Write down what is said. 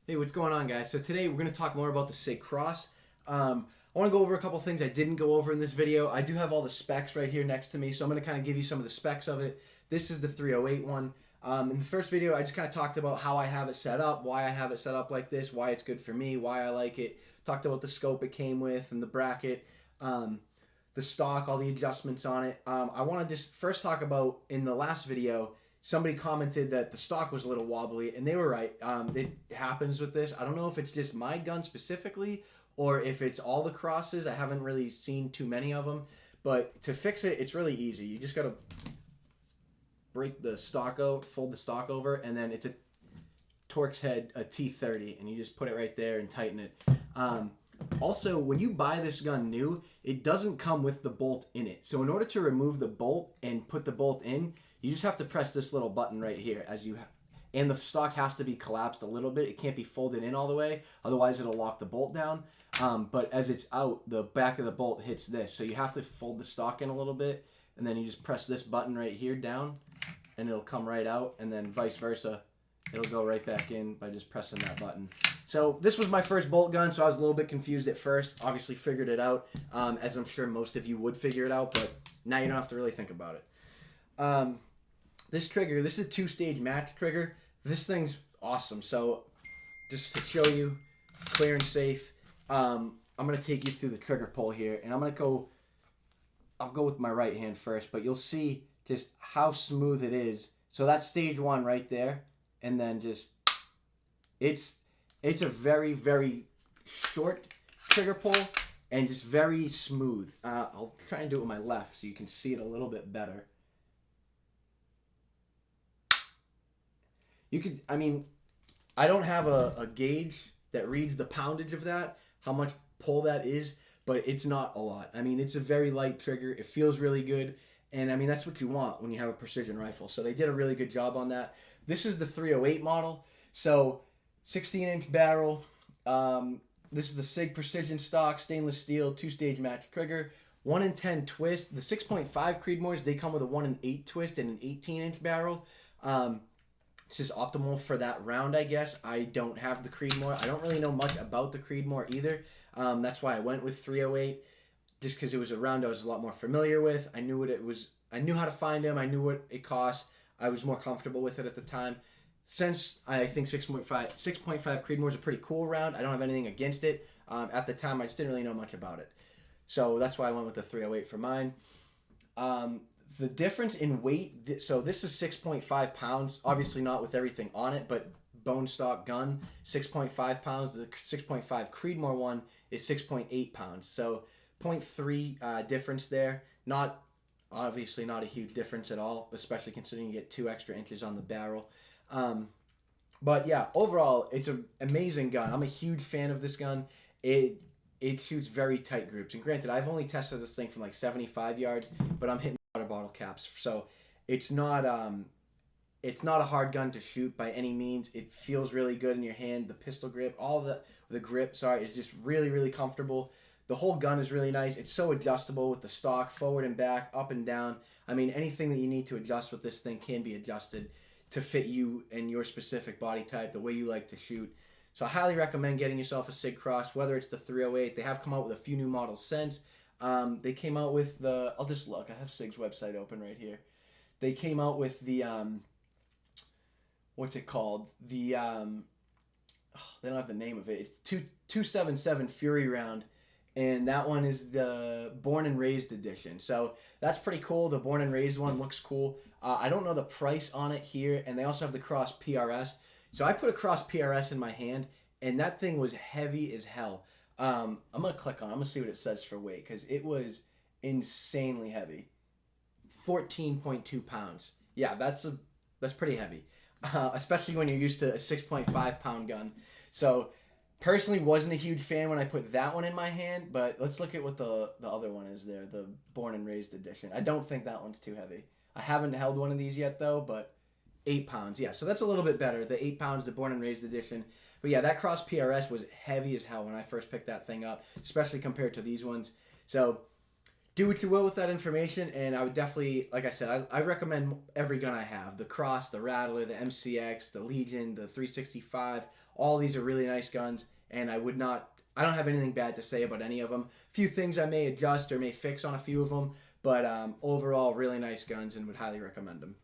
Hey, what's going on, guys? So today we're going to talk more about the Sig Cross. I want to go over a couple things I didn't go over in this video. I do have all the specs right here next to me, so I'm going to kind of give you some of the specs of it. This is the 308 one. In the first video, I just kind of talked about how I have it set up, why I have it set up like this, why it's good for me, why I like it. Talked about the scope it came with and the bracket, the stock, all the adjustments on it. I want to just first talk about, in the last video, somebody commented that the stock was a little wobbly, and they were right. It happens with this. I don't know if it's just my gun specifically or if it's all the crosses. I haven't really seen too many of them. But to fix it, it's really easy. You just got to break the stock out, fold the stock over, and then it's a Torx head, a T30, and you just put it right there and tighten it. Also, when you buy this gun new, it doesn't come with the bolt in it. So in order to remove the bolt and put the bolt in, you just have to press this little button right here, and the stock has to be collapsed a little bit. It can't be folded in all the way, otherwise it'll lock the bolt down. But as it's out, the back of the bolt hits this, so you have to fold the stock in a little bit, and then you just press this button right here down, and it'll come right out, and then vice versa. It'll go right back in by just pressing that button. So this was my first bolt gun, so I was a little bit confused at first. Obviously figured it out, as I'm sure most of you would figure it out, but now you don't have to really think about it. This trigger, this is a two-stage match trigger. This thing's awesome. So just to show you, clear and safe, I'm going to take you through the trigger pull here, and I'll go with my right hand first, but you'll see just how smooth it is. So that's stage one right there. And then just, it's a very, very short trigger pull and just very smooth. I'll try and do it with my left so you can see it a little bit better. I don't have a gauge that reads the poundage of that, how much pull that is, but it's not a lot. It's a very light trigger. It feels really good. And that's what you want when you have a precision rifle. So they did a really good job on that. This is the 308 model. So 16-inch barrel. This is the Sig Precision stock, stainless steel, two-stage match trigger. 1 in 10 twist. The 6.5 Creedmoors, they come with a 1 in 8 twist and an 18-inch barrel. It's just optimal for that round, I guess. I don't have the Creedmoor. I don't really know much about the Creedmoor either. That's why I went with 308. Just because it was a round I was a lot more familiar with. I knew what it was. I knew how to find them. I knew what it cost. I was more comfortable with it at the time. Since I think 6.5 Creedmoor is a pretty cool round, I don't have anything against it. At the time, I just didn't really know much about it. So that's why I went with the 308 for mine. The difference in weight, so this is 6.5 pounds. Obviously not with everything on it, but bone stock gun, 6.5 pounds. The 6.5 Creedmoor one is 6.8 pounds. So 0.3 difference there. Obviously not a huge difference at all, especially considering you get 2 extra inches on the barrel. But yeah, overall, it's an amazing gun. I'm a huge fan of this gun. It shoots very tight groups. And granted, I've only tested this thing from like 75 yards, but I'm hitting water bottle caps. So it's not a hard gun to shoot by any means. It feels really good in your hand. The pistol grip, all the grip, is just really, really comfortable. The whole gun is really nice. It's so adjustable with the stock, forward and back, up and down. Anything that you need to adjust with this thing can be adjusted to fit you and your specific body type, the way you like to shoot. So I highly recommend getting yourself a Sig Cross, whether it's the 308. They have come out with a few new models since. They came out with I'll just look. I have Sig's website open right here. They came out with the, what's it called? They don't have the name of it. It's 277 Fury round. And that one is the Born and Raised edition. So that's pretty cool. The Born and Raised one looks cool. I don't know the price on it here. And they also have the Cross PRS. So I put a Cross PRS in my hand, and that thing was heavy as hell. I'm going to click on it. I'm going to see what it says for weight, because it was insanely heavy. 14.2 pounds. Yeah, that's pretty heavy. Especially when you're used to a 6.5 pound gun. So personally, wasn't a huge fan when I put that one in my hand, but let's look at what the other one is there, the Born and Raised edition. I don't think that one's too heavy. I haven't held one of these yet, though, but 8 pounds. Yeah, so that's a little bit better, the 8 pounds, the Born and Raised edition. But yeah, that Cross PRS was heavy as hell when I first picked that thing up, especially compared to these ones. So do what you will with that information, and I would definitely, like I said, I recommend every gun I have. The Cross, the Rattler, the MCX, the Legion, the 365. All these are really nice guns, and I don't have anything bad to say about any of them. Few things I may adjust or may fix on a few of them, but overall, really nice guns and would highly recommend them.